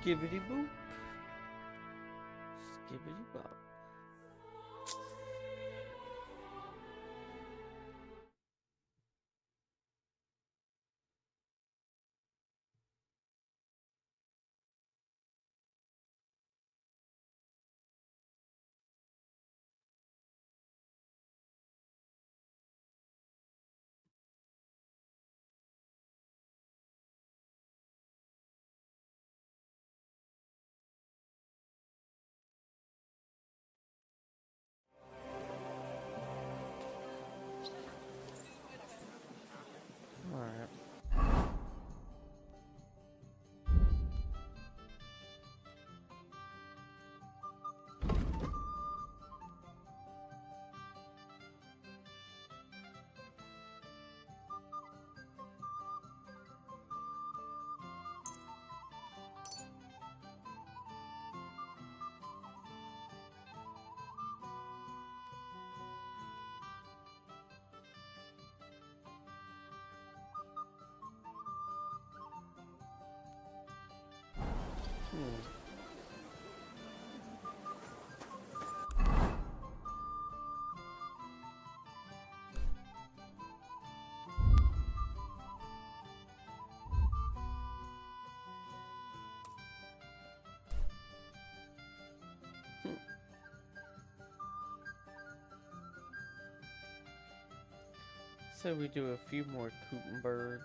Skibbity boop. Skibbity bop. Alright. So we do a few more Gutenberg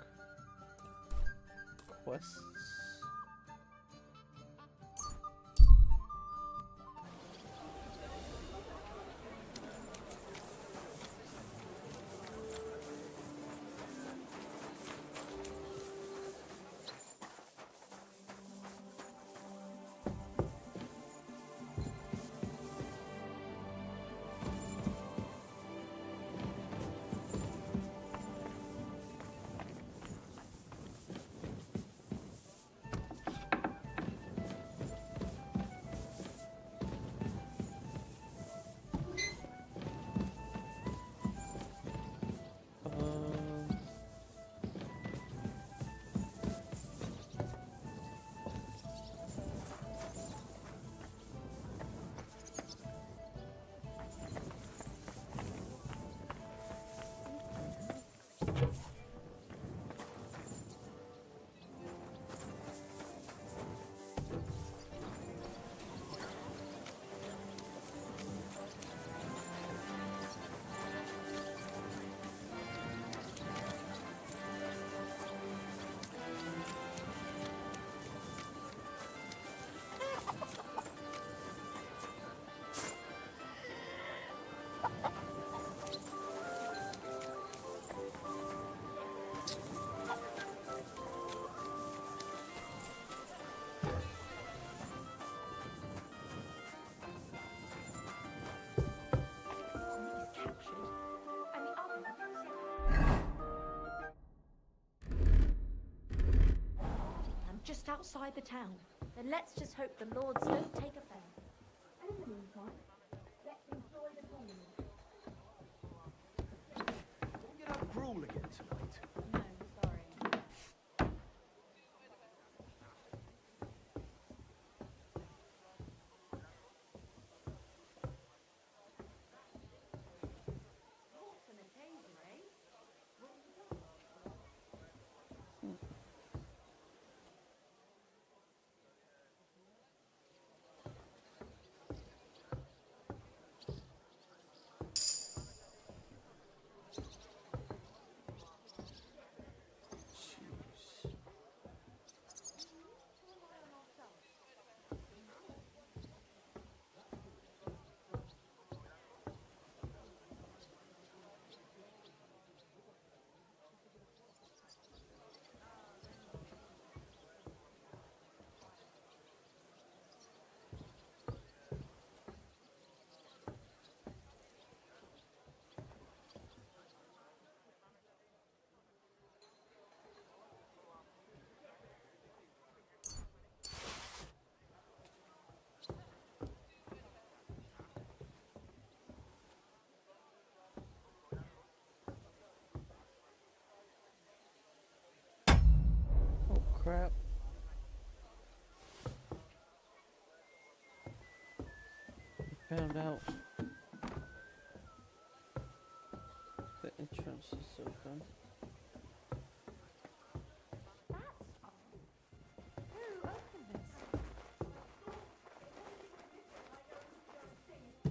quests. Just outside the town. Then let's just hope the lords don't take offense. And in the meantime, let's enjoy the tournament. Don't get up gruel again tonight. No, sorry. What's an occasion, eh? found out the entrance is open. That's odd. Who opened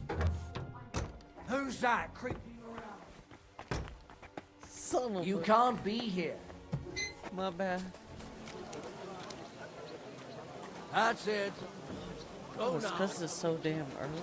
this? Who's that creeping around? Son of You a... can't be here. My bad. That's it. Oh, Go it's now. because it's so damn early.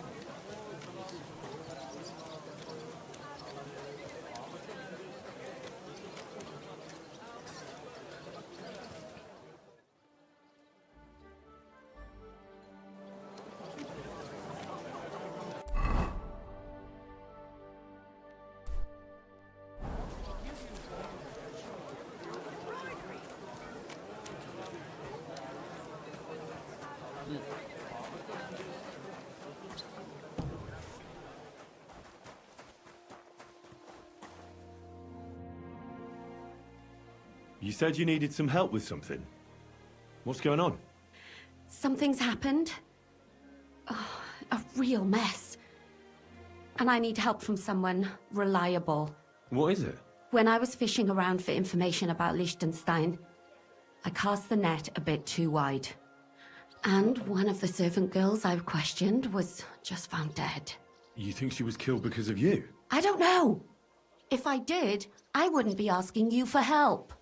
You said you needed some help with something. What's going on? Something's happened. Oh, a real mess. And I need help from someone reliable. What is it? When I was fishing around for information about Liechtenstein, I cast the net a bit too wide. And one of the servant girls I questioned was just found dead. You think she was killed because of you? I don't know. If I did, I wouldn't be asking you for help.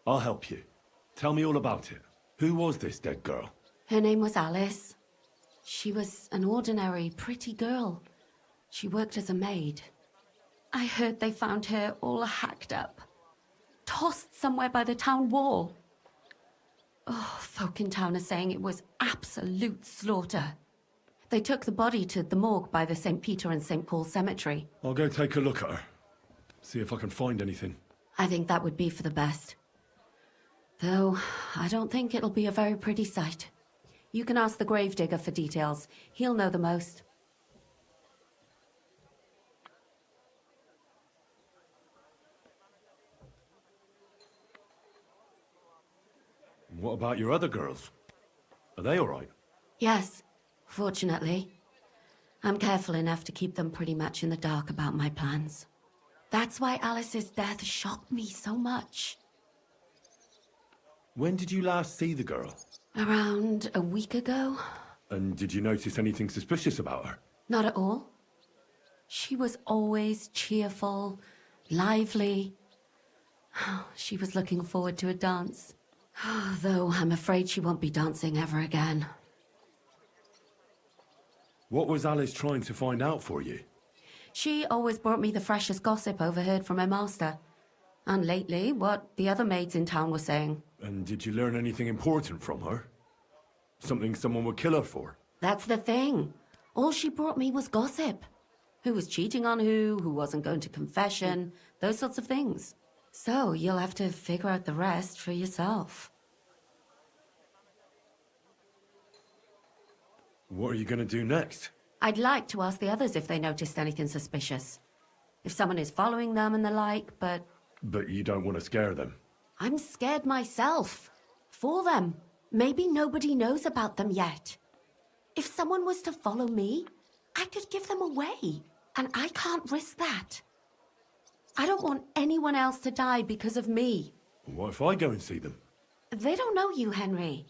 I'll help you. Tell me all about it. Who was this dead girl? Her name was Alice. She was an ordinary, pretty girl. She worked as a maid. I heard they found her all hacked up, tossed somewhere by the town wall. Oh, folk in town are saying it was absolute slaughter. They took the body to the morgue by the St. Peter and St. Paul cemetery. I'll go take a look at her. See if I can find anything. I think that would be for the best. Though, I don't think it'll be a very pretty sight. You can ask the gravedigger for details. He'll know the most. What about your other girls? Are they all right? Yes, fortunately. I'm careful enough to keep them pretty much in the dark about my plans. That's why Alice's death shocked me so much. When did you last see the girl? Around a week ago? And did you notice anything suspicious about her? Not at all. She was always cheerful, lively. She was looking forward to a dance. Though I'm afraid she won't be dancing ever again. What was Alice trying to find out for you? She always brought me the freshest gossip overheard from her master. And lately, what the other maids in town were saying. And did you learn anything important from her? Something someone would kill her for? That's the thing. All she brought me was gossip. Who was cheating on who wasn't going to confession, those sorts of things. So you'll have to figure out the rest for yourself. What are you going to do next? I'd like to ask the others if they noticed anything suspicious. If someone is following them and the like, but... But you don't want to scare them. I'm scared myself. For them. Maybe nobody knows about them yet. If someone was to follow me, I could give them away. And I can't risk that. I don't want anyone else to die because of me. What if I go and see them? They don't know you, Henry.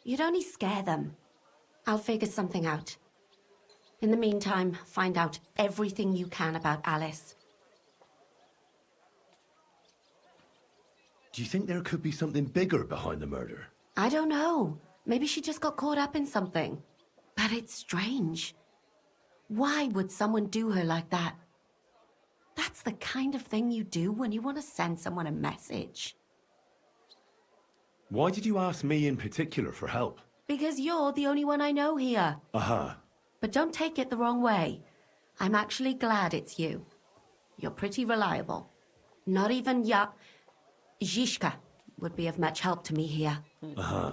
You'd only scare them. I'll figure something out. In the meantime, find out everything you can about Alice. Do you think there could be something bigger behind the murder? I don't know. Maybe she just got caught up in something. But it's strange. Why would someone do her like that? That's the kind of thing you do when you want to send someone a message. Why did you ask me in particular for help? Because you're the only one I know here. Uh-huh. But don't take it the wrong way. I'm actually glad it's you. You're pretty reliable. Not even Zizka would be of much help to me here. Uh-huh.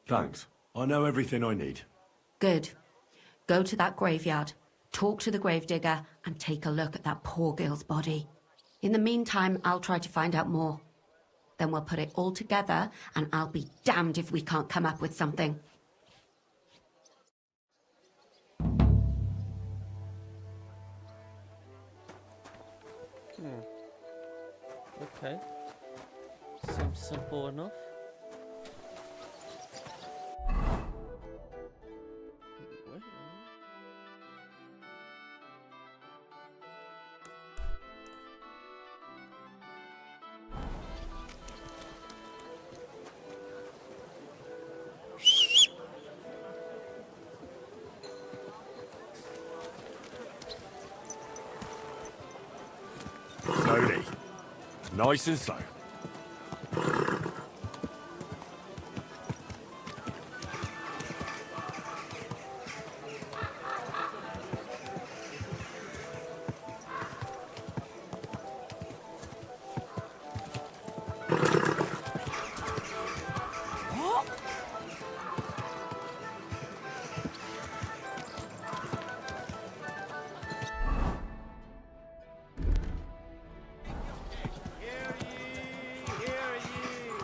Thanks. I know everything I need. Good. Go to that graveyard, talk to the gravedigger, and take a look at that poor girl's body. In the meantime, I'll try to find out more. Then we'll put it all together, and I'll be damned if we can't come up with something. Okay. Seems simple enough. Wait. Slowly. Nice and slow.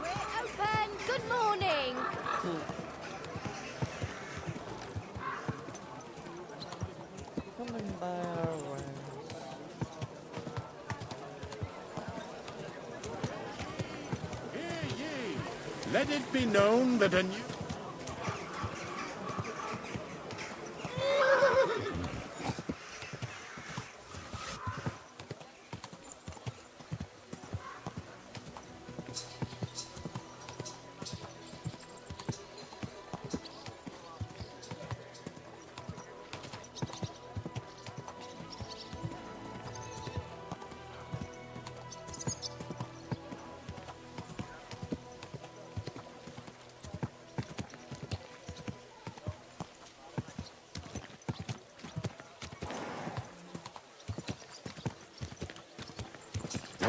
We're open! Good morning! Coming by our way. Hear ye! Let it be known that a new...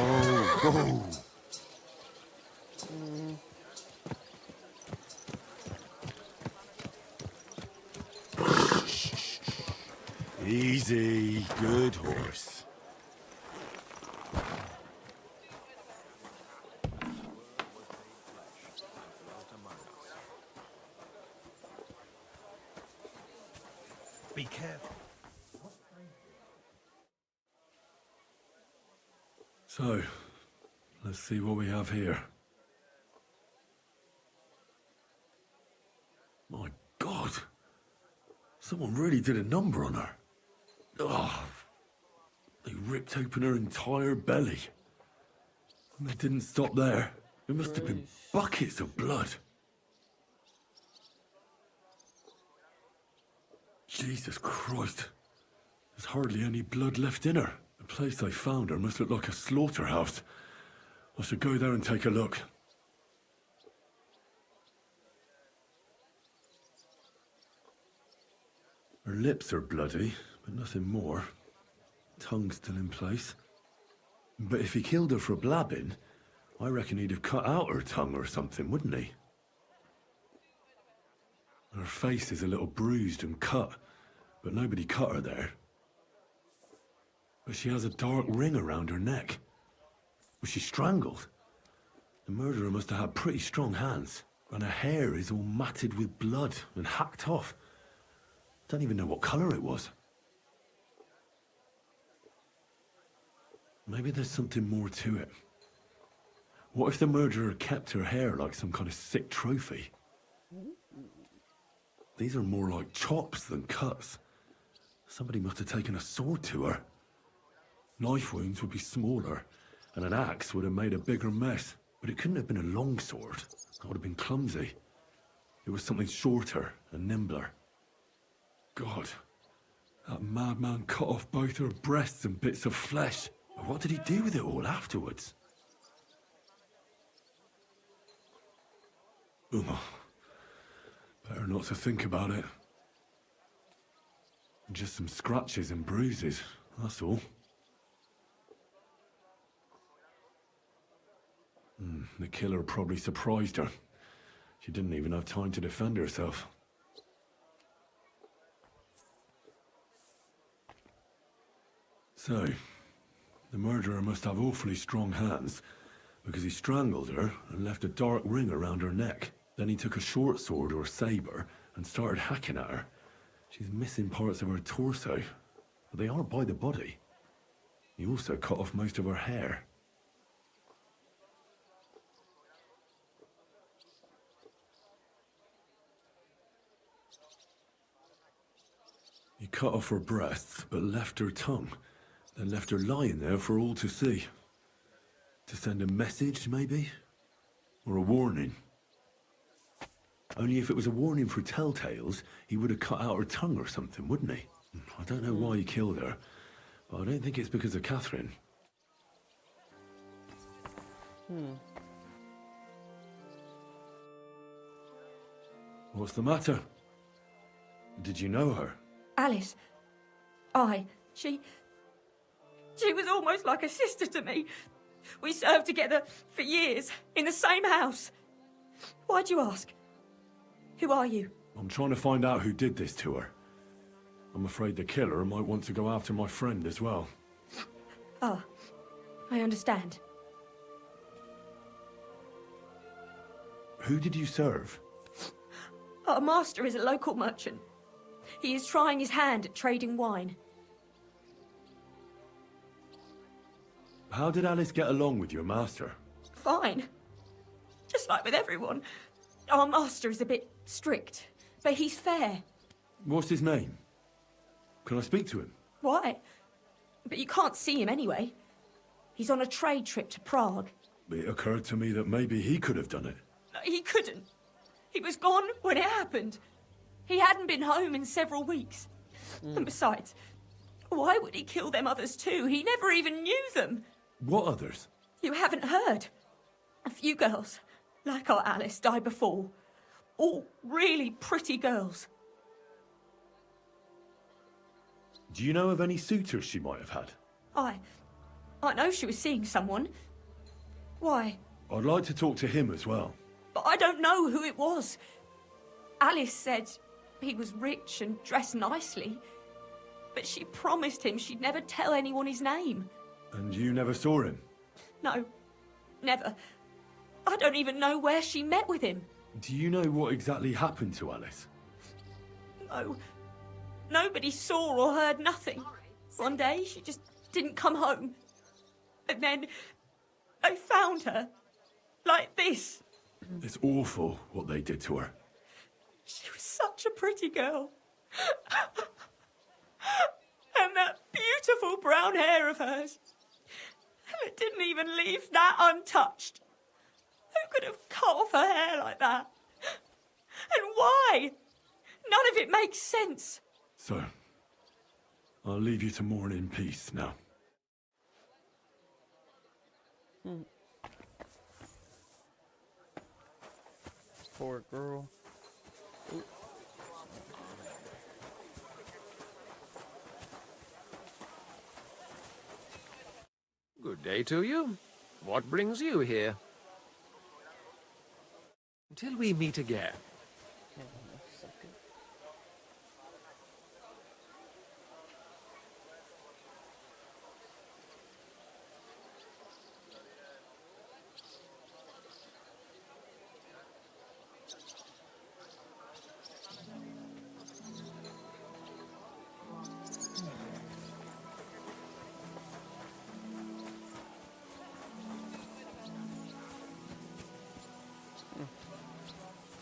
Oh. Easy, good horse. Be careful. So, let's see what we have here. My God! Someone really did a number on her. Oh, they ripped open her entire belly. And they didn't stop there. There must have been buckets of blood. Jesus Christ. There's hardly any blood left in her. The place they found her must look like a slaughterhouse. I should go there and take a look. Her lips are bloody, but nothing more. Tongue still in place. But if he killed her for blabbing, I reckon he'd have cut out her tongue or something, wouldn't he? Her face is a little bruised and cut, but nobody cut her there. But she has a dark ring around her neck. Was she strangled? The murderer must have had pretty strong hands, and her hair is all matted with blood and hacked off. Don't even know what colour it was. Maybe there's something more to it. What if the murderer kept her hair like some kind of sick trophy? These are more like chops than cuts. Somebody must have taken a sword to her. Knife wounds would be smaller, and an axe would have made a bigger mess. But it couldn't have been a long sword. That would have been clumsy. It was something shorter and nimbler. God, that madman cut off both her breasts and bits of flesh. But what did he do with it all afterwards? Better not to think about it. Just some scratches and bruises, that's all. The killer probably surprised her. She didn't even have time to defend herself. So, the murderer must have awfully strong hands, Because he strangled her and left a dark ring around her neck. Then he took a short sword or saber and started hacking at her. She's missing parts of her torso, but they aren't by the body. He also cut off most of her hair. He cut off her breasts, but left her tongue, then left her lying there for all to see. To send a message, maybe? Or a warning? Only if it was a warning for telltales, he would have cut out her tongue or something, wouldn't he? I don't know why he killed her, but I don't think it's because of Catherine. What's the matter? Did you know her? Alice. She was almost like a sister to me. We served together for years, in the same house. Why'd you ask? Who are you? I'm trying to find out who did this to her. I'm afraid the killer might want to go after my friend as well. Ah, I understand. Who did you serve? Our master is a local merchant. He is trying his hand at trading wine. How did Alice get along with your master? Fine. Just like with everyone. Our master is a bit strict, but he's fair. What's his name? Can I speak to him? Why? But you can't see him anyway. He's on a trade trip to Prague. It occurred to me that maybe he could have done it. No, he couldn't. He was gone when it happened. He hadn't been home in several weeks. And besides, why would he kill them others too? He never even knew them. What others? You haven't heard. A few girls, like our Alice, died before. All really pretty girls. Do you know of any suitors she might have had? I know she was seeing someone. Why? I'd like to talk to him as well. But I don't know who it was. Alice said he was rich and dressed nicely. But she promised him she'd never tell anyone his name. And you never saw him? No, never. I don't even know where she met with him. Do you know what exactly happened to Alice? No. Nobody saw or heard nothing. One day, she just didn't come home. And then, I found her. Like this. It's awful what they did to her. She was such a pretty girl. And that beautiful brown hair of hers. And it didn't even leave that untouched. Who could have cut off her hair like that? And why? None of it makes sense. So, I'll leave you to mourn in peace now. Poor girl. Ooh. Good day to you. What brings you here? Till we meet again. Hang on a second.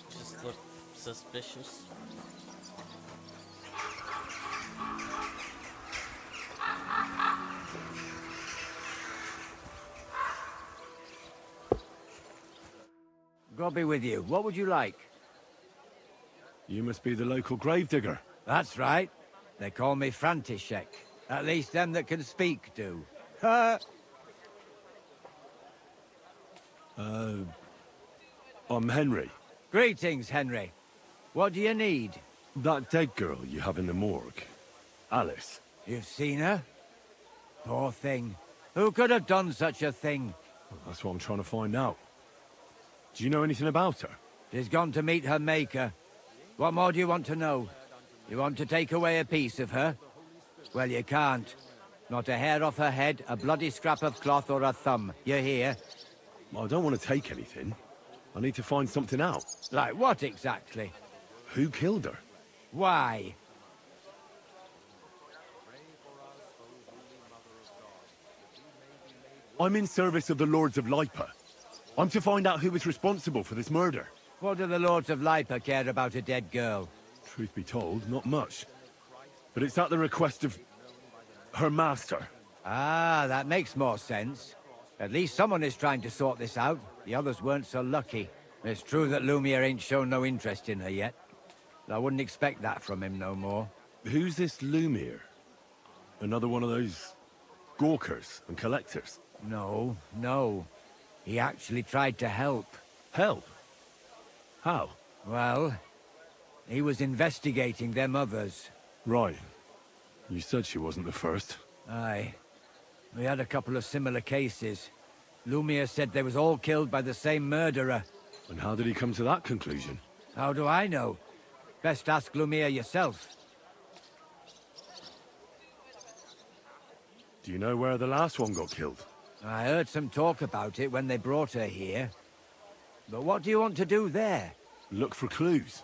Just look suspicious. God be with you. What would you like? You must be the local gravedigger. That's right. They call me František. At least them that can speak do. I'm Henry. Greetings, Henry. What do you need? That dead girl you have in the morgue. Alice. You've seen her? Poor thing. Who could have done such a thing? Well, that's what I'm trying to find out. Do you know anything about her? She's gone to meet her maker. What more do you want to know? You want to take away a piece of her? Well, you can't. Not a hair off her head, a bloody scrap of cloth, or a thumb. You hear? I don't want to take anything. I need to find something out. Like what exactly? Who killed her? Why? I'm in service of the Lords of Lipa. I'm to find out who was responsible for this murder. What do the Lords of Lipa care about a dead girl? Truth be told, not much. But it's at the request of her master. Ah, that makes more sense. At least someone is trying to sort this out. The others weren't so lucky. It's true that Lumiere ain't shown no interest in her yet. I wouldn't expect that from him no more. Who's this Lumiere? Another one of those gawkers and collectors? No, no. He actually tried to help. Help? How? Well, he was investigating them others. Right. You said she wasn't the first. Aye. We had a couple of similar cases. Lumiere said they was all killed by the same murderer. And how did he come to that conclusion? How do I know? Best ask Lumiere yourself. Do you know where the last one got killed? I heard some talk about it when they brought her here. But what do you want to do there? Look for clues.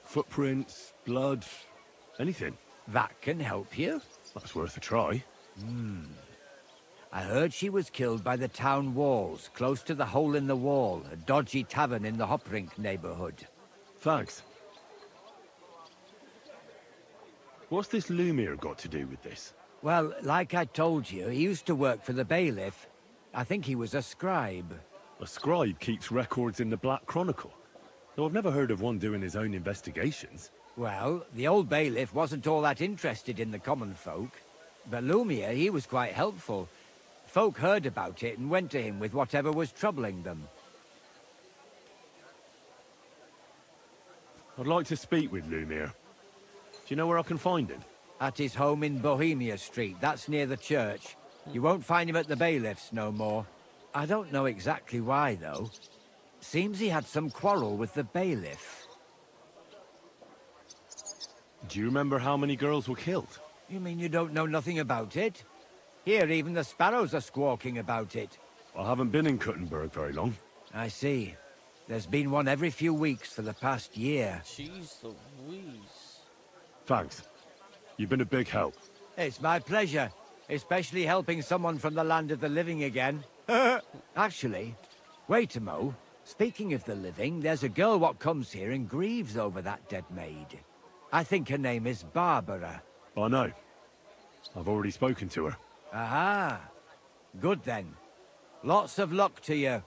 Footprints, blood, anything. That can help you. That's worth a try. I heard she was killed by the town walls, close to the Hole in the Wall, a dodgy tavern in the Hoprink neighborhood. Thanks. What's this Lumiere got to do with this? Well, like I told you, he used to work for the bailiff. I think he was a scribe. A scribe keeps records in the Black Chronicle. Though I've never heard of one doing his own investigations. Well, the old bailiff wasn't all that interested in the common folk. But Lumiere, he was quite helpful. Folk heard about it and went to him with whatever was troubling them. I'd like to speak with Lumiere. Do you know where I can find him? At his home in Bohemia Street, that's near the church. You won't find him at the bailiff's no more. I don't know exactly why, though. Seems he had some quarrel with the bailiff. Do you remember how many girls were killed? You mean you don't know nothing about it? Here, even the sparrows are squawking about it. I haven't been in Kuttenberg very long. I see. There's been one every few weeks for the past year. Jeez Louise. Thanks. You've been a big help. It's my pleasure, especially helping someone from the land of the living again. Actually, wait a mo. Speaking of the living, there's a girl what comes here and grieves over that dead maid. I think her name is Barbara. I know. I've already spoken to her. Aha. Good then. Lots of luck to you.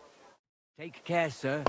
Take care, sir.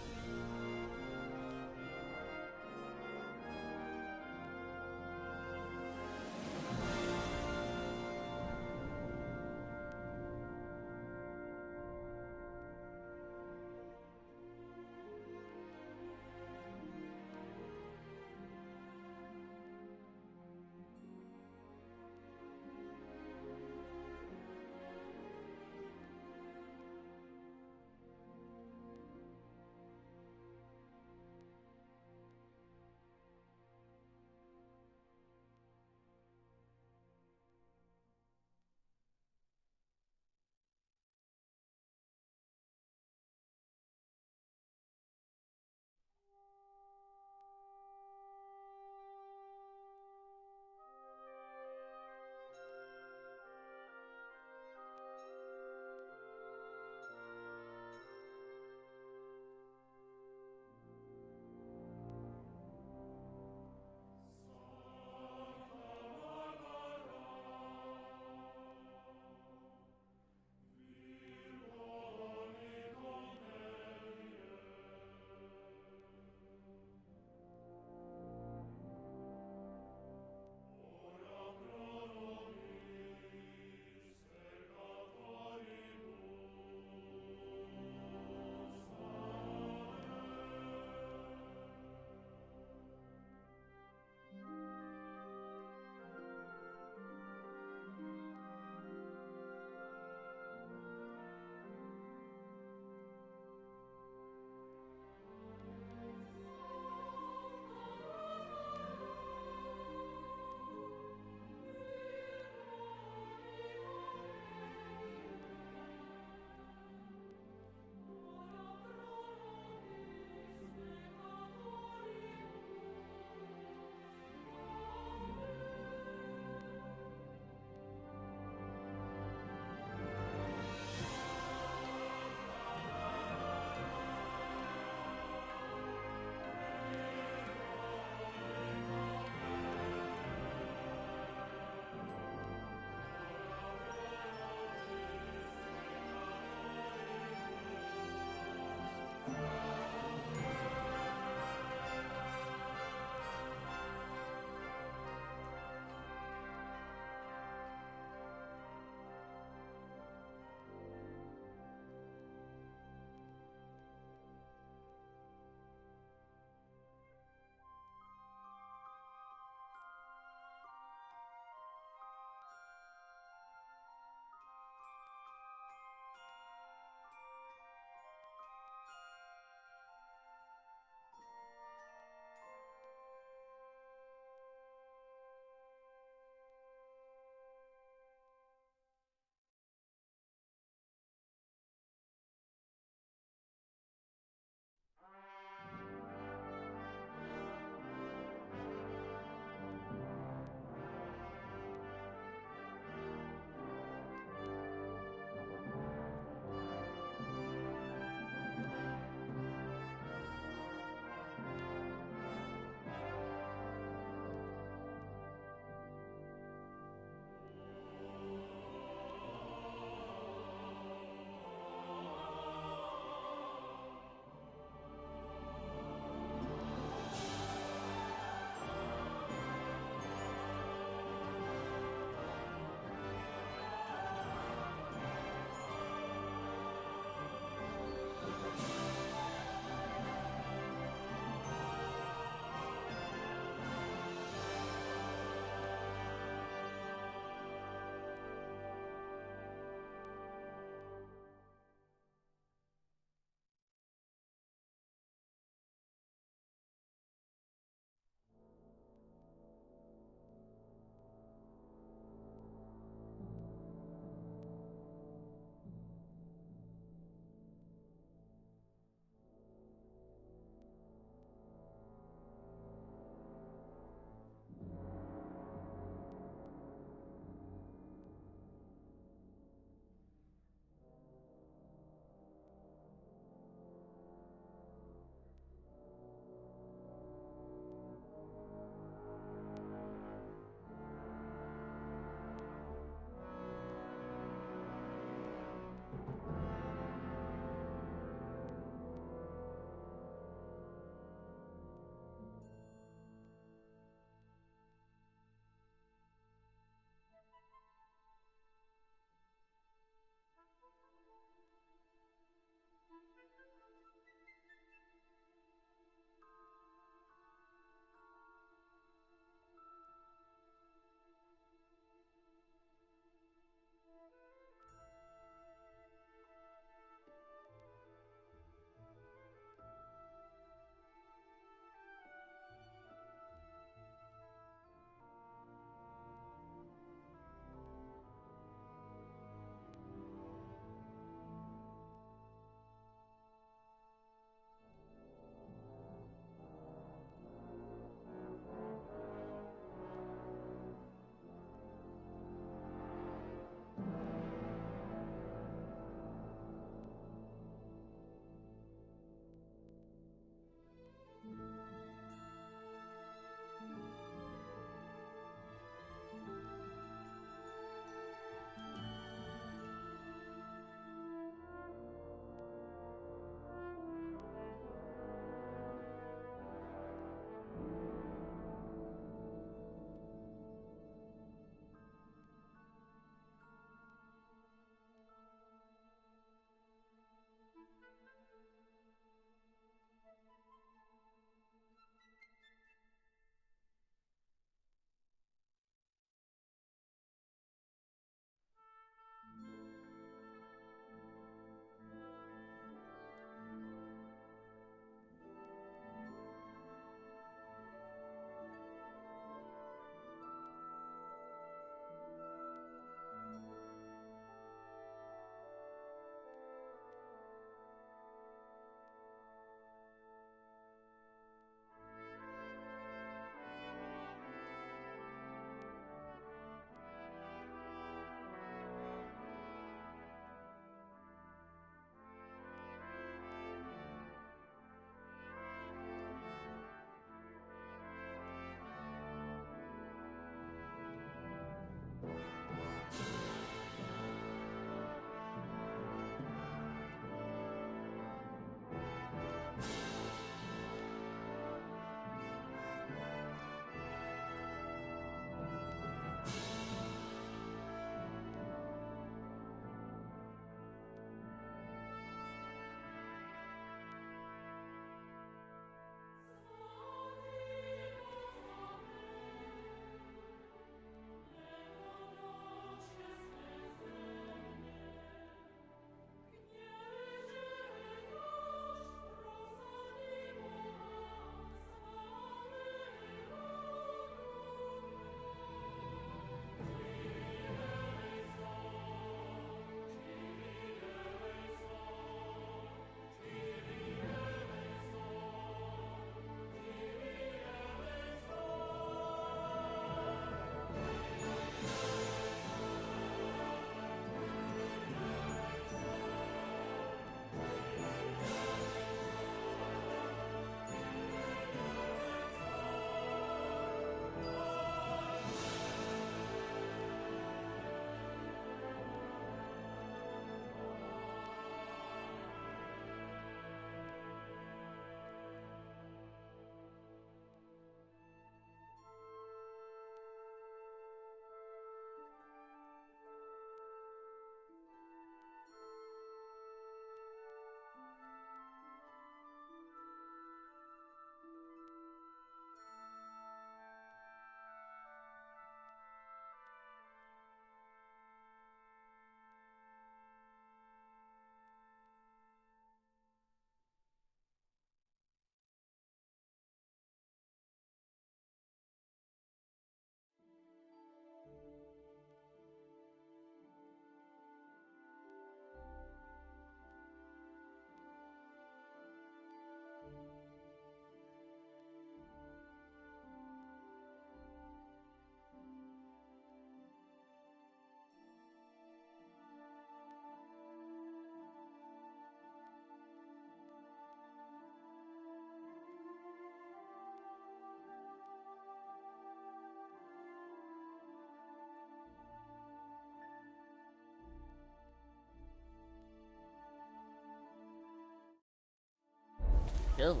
kill him.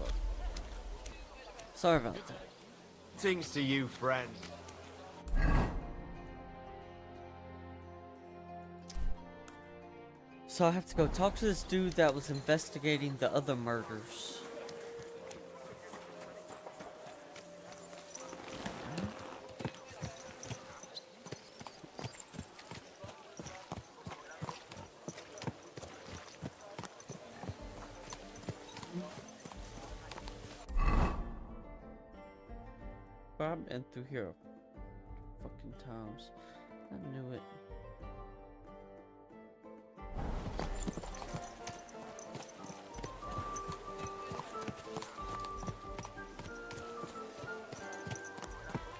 Sorry about that. Things to you, friend. So I have to go talk to this dude that was investigating the other murders. I've been through here fucking times. I knew it.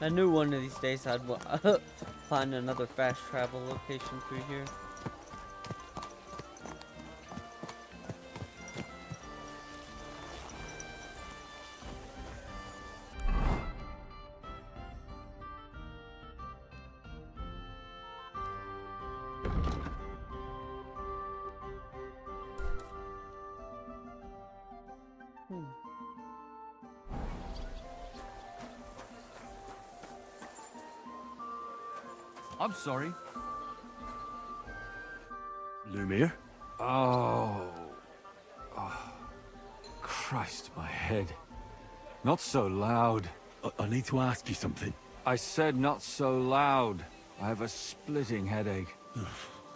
I knew one of these days I'd find another fast travel location through here. I'm sorry. Lumiere? Oh. Christ, my head. Not so loud. I need to ask you something. I said not so loud. I have a splitting headache.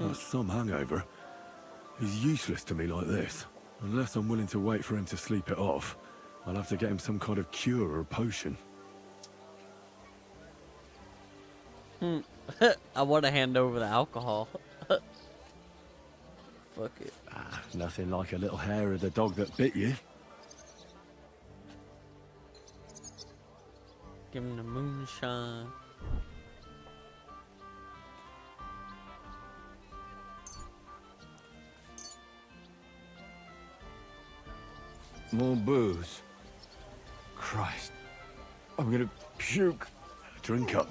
That's some hangover. He's useless to me like this. Unless I'm willing to wait for him to sleep it off, I'll have to get him some kind of cure or potion. I want to hand over the alcohol. Fuck it. Nothing like a little hair of the dog that bit you. Give him the moonshine. More booze. Christ. I'm gonna puke. Drink up.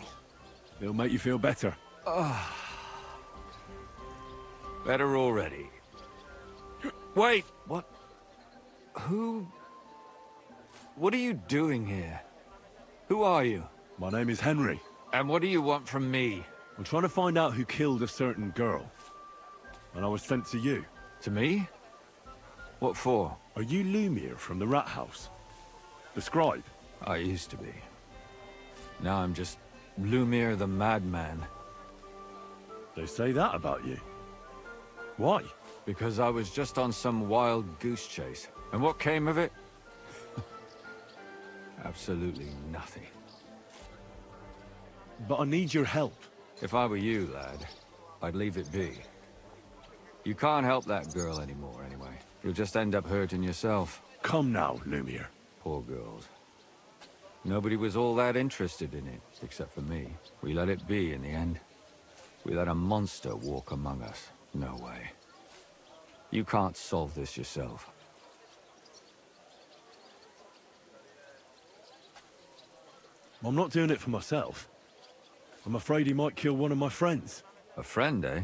It'll make you feel better. Better already. Wait! What? Who? What are you doing here? Who are you? My name is Henry. And what do you want from me? I'm trying to find out who killed a certain girl. And I was sent to you. To me? What for? Are you Lumiere from the rat house? The scribe? I used to be. Now I'm just Lumiere the madman. They say that about you. Why? Because I was just on some wild goose chase. And what came of it? Absolutely nothing. But I need your help. If I were you, lad, I'd leave it be. You can't help that girl anymore, anyway. You'll just end up hurting yourself. Come now, Lumiere. Poor girls. Nobody was all that interested in it, except for me. We let it be in the end. We let a monster walk among us. No way. You can't solve this yourself. I'm not doing it for myself. I'm afraid he might kill one of my friends. A friend, eh?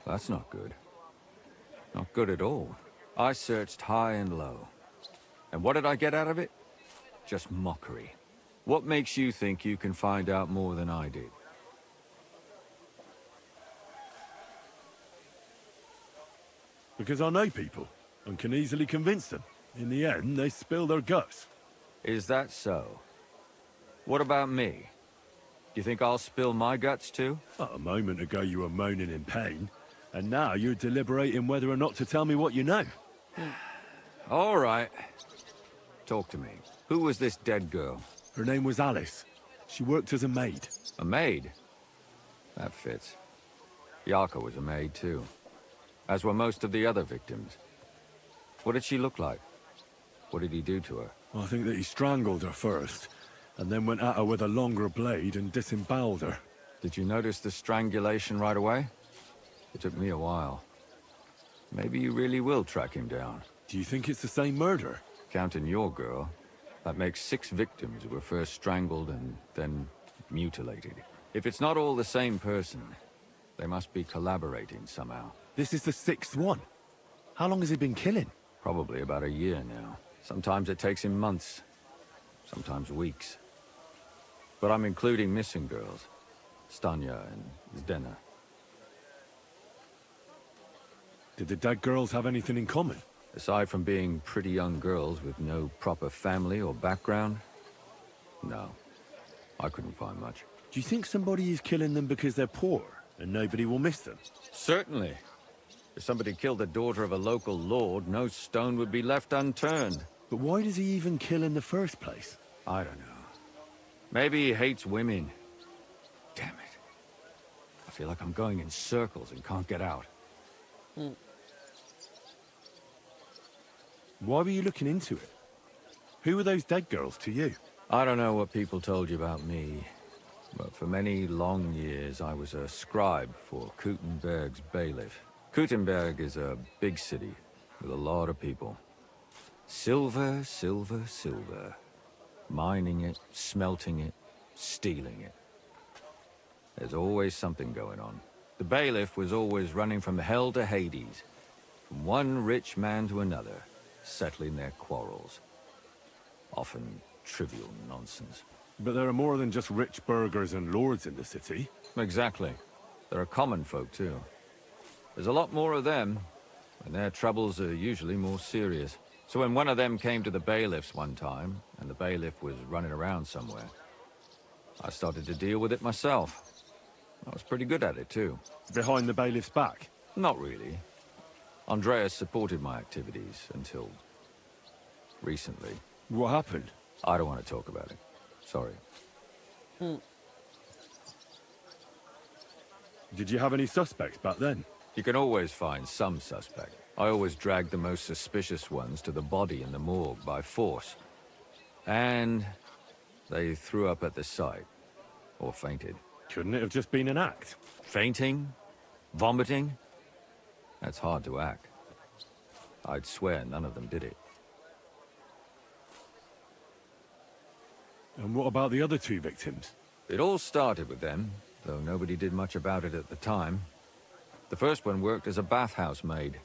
That's not good. Not good at all. I searched high and low. And what did I get out of it? Just mockery. What makes you think you can find out more than I did? Because I know people, and can easily convince them. In the end, they spill their guts. Is that so? What about me? You think I'll spill my guts too? A moment ago you were moaning in pain, and now you're deliberating whether or not to tell me what you know. All right. Talk to me. Who was this dead girl? Her name was Alice. She worked as a maid. A maid? That fits. Yarka was a maid too. As were most of the other victims. What did she look like? What did he do to her? I think that he strangled her first, and then went at her with a longer blade and disemboweled her. Did you notice the strangulation right away? It took me a while. Maybe you really will track him down. Do you think it's the same murder? Counting your girl, that makes 6 victims who were first strangled and then mutilated. If it's not all the same person, they must be collaborating somehow. This is the 6th one. How long has he been killing? Probably about a year now. Sometimes it takes him months, sometimes weeks. But I'm including missing girls, Stanya and Zdena. Did the dead girls have anything in common? Aside from being pretty young girls with no proper family or background, no, I couldn't find much. Do you think somebody is killing them because they're poor and nobody will miss them? Certainly. If somebody killed the daughter of a local lord, no stone would be left unturned. But why does he even kill in the first place? I don't know. Maybe he hates women. Damn it. I feel like I'm going in circles and can't get out. Why were you looking into it? Who were those dead girls to you? I don't know what people told you about me, but for many long years I was a scribe for Kuttenberg's bailiff. Kuttenberg is a big city with a lot of people. Silver, silver, silver. Mining it, smelting it, stealing it. There's always something going on. The bailiff was always running from hell to Hades, from one rich man to another, settling their quarrels. Often trivial nonsense. But there are more than just rich burghers and lords in the city. Exactly. There are common folk too. There's a lot more of them, and their troubles are usually more serious. So when one of them came to the bailiff's one time, and the bailiff was running around somewhere, I started to deal with it myself. I was pretty good at it too. Behind the bailiff's back? Not really. Andreas supported my activities until recently. What happened? I don't want to talk about it. Sorry. Did you have any suspects back then? You can always find some suspect. I always dragged the most suspicious ones to the body in the morgue by force. And they threw up at the sight. Or fainted. Couldn't it have just been an act? Fainting? Vomiting? That's hard to act. I'd swear none of them did it. And what about the other two victims? It all started with them, though nobody did much about it at the time. The first one worked as a bathhouse maid.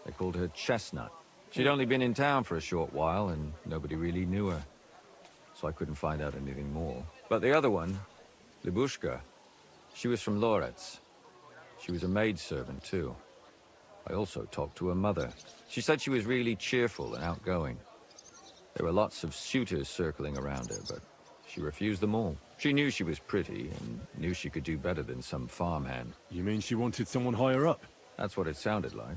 They called her Chestnut. She'd only been in town for a short while, and nobody really knew her. So I couldn't find out anything more. But the other one, Libushka, she was from Loretz. She was a maidservant, too. I also talked to her mother. She said she was really cheerful and outgoing. There were lots of suitors circling around her, but she refused them all. She knew she was pretty, and knew she could do better than some farmhand. You mean she wanted someone higher up? That's what it sounded like.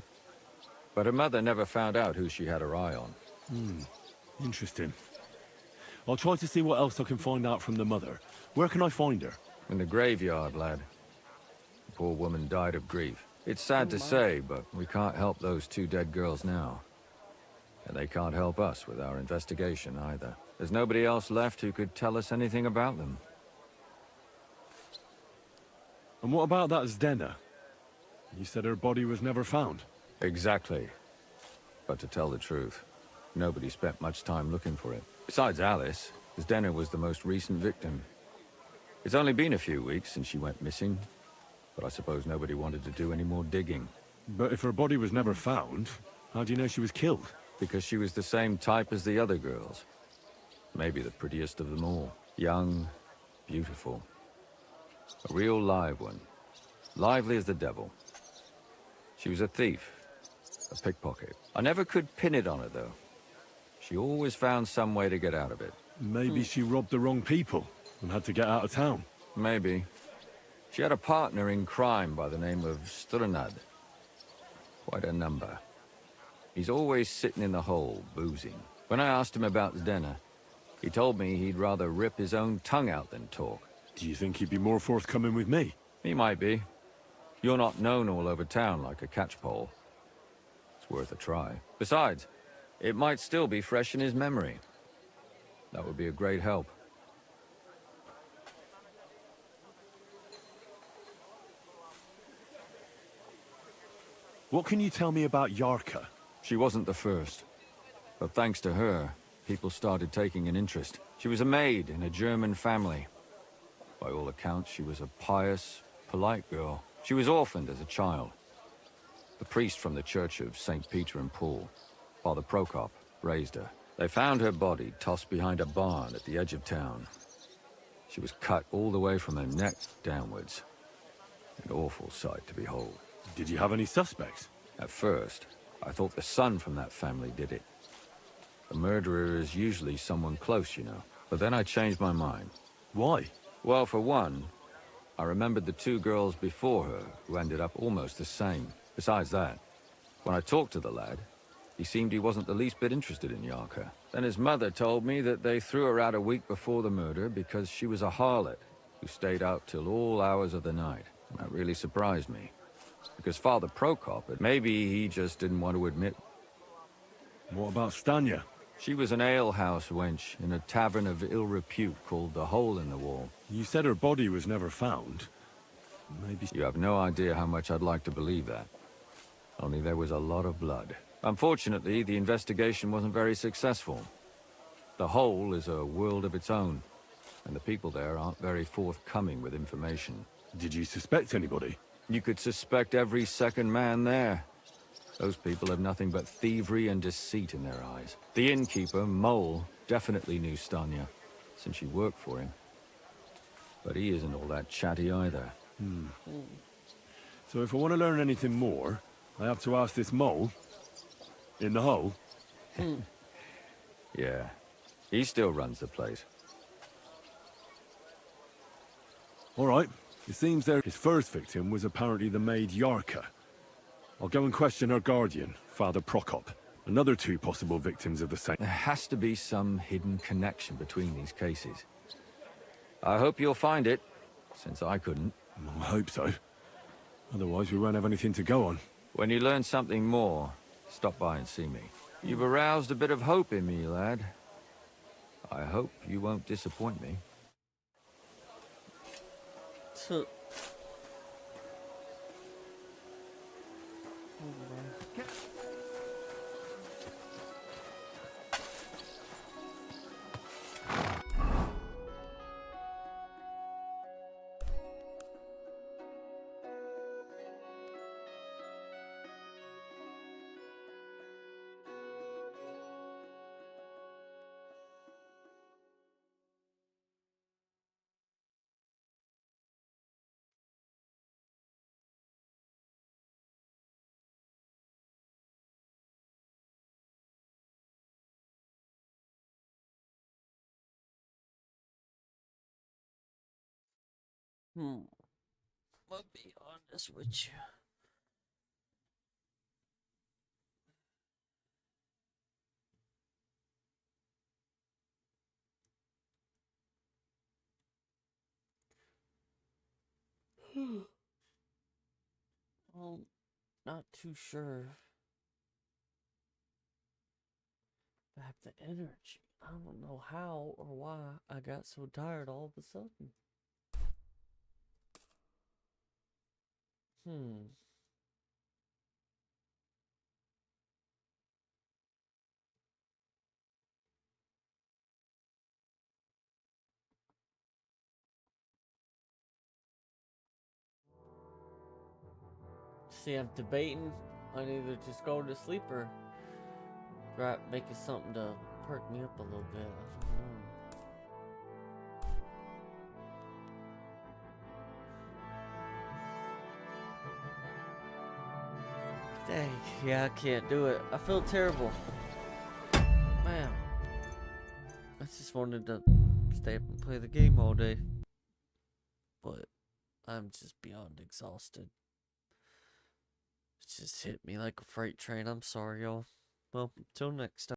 But her mother never found out who she had her eye on. Interesting. I'll try to see what else I can find out from the mother. Where can I find her? In the graveyard, lad. The poor woman died of grief. It's sad to say, but we can't help those two dead girls now. And they can't help us with our investigation either. There's nobody else left who could tell us anything about them. And what about that Zdena? You said her body was never found. Exactly. But to tell the truth, nobody spent much time looking for it. Besides Alice, Zdena was the most recent victim. It's only been a few weeks since she went missing, but I suppose nobody wanted to do any more digging. But if her body was never found, how do you know she was killed? Because she was the same type as the other girls. Maybe the prettiest of them all. Young, beautiful. A real live one. Lively as the devil. She was a thief. A pickpocket. I never could pin it on her, though. She always found some way to get out of it. Maybe she robbed the wrong people and had to get out of town. Maybe. She had a partner in crime by the name of Strunad. Quite a number. He's always sitting in the hole, boozing. When I asked him about Zdena, he told me he'd rather rip his own tongue out than talk. Do you think he'd be more forthcoming with me? He might be. You're not known all over town like a catchpole. It's worth a try. Besides, it might still be fresh in his memory. That would be a great help. What can you tell me about Yarka? She wasn't the first. But thanks to her, people started taking an interest. She was a maid in a German family. By all accounts, she was a pious, polite girl. She was orphaned as a child. The priest from the church of St. Peter and Paul, Father Prokop, raised her. They found her body tossed behind a barn at the edge of town. She was cut all the way from her neck downwards. An awful sight to behold. Did you have any suspects? At first, I thought the son from that family did it. The murderer is usually someone close, you know. But then I changed my mind. Why? Well, for one, I remembered the two girls before her who ended up almost the same. Besides that, when I talked to the lad, he seemed he wasn't the least bit interested in Yarka. Then his mother told me that they threw her out a week before the murder because she was a harlot who stayed out till all hours of the night. And that really surprised me. Because Father Prokop, maybe he just didn't want to admit. What about Stanya? She was an alehouse wench in a tavern of ill repute called the Hole in the Wall. You said her body was never found. Maybe... You have no idea how much I'd like to believe that. Only there was a lot of blood. Unfortunately, the investigation wasn't very successful. The Hole is a world of its own, and the people there aren't very forthcoming with information. Did you suspect anybody? You could suspect every second man there. Those people have nothing but thievery and deceit in their eyes. The innkeeper, Mole, definitely knew Stanya, since she worked for him. But he isn't all that chatty either. So if I want to learn anything more, I have to ask this Mole? In the hole? Yeah, he still runs the place. All right. It seems there his first victim was apparently the maid Yarka. I'll go and question her guardian, Father Prokop. Another two possible victims of the same... There has to be some hidden connection between these cases. I hope you'll find it, since I couldn't. I hope so. Otherwise we won't have anything to go on. When you learn something more, stop by and see me. You've aroused a bit of hope in me, lad. I hope you won't disappoint me. So... I'll be honest with you. Well, not too sure if I have the energy. I don't know how or why I got so tired all of a sudden. See, I'm debating on either just go to sleep or grab making something to perk me up a little bit. I don't know. Dang, yeah, I can't do it. I feel terrible. Man, I just wanted to stay up and play the game all day. But I'm just beyond exhausted. It just hit me like a freight train. I'm sorry, y'all. Well, till next time.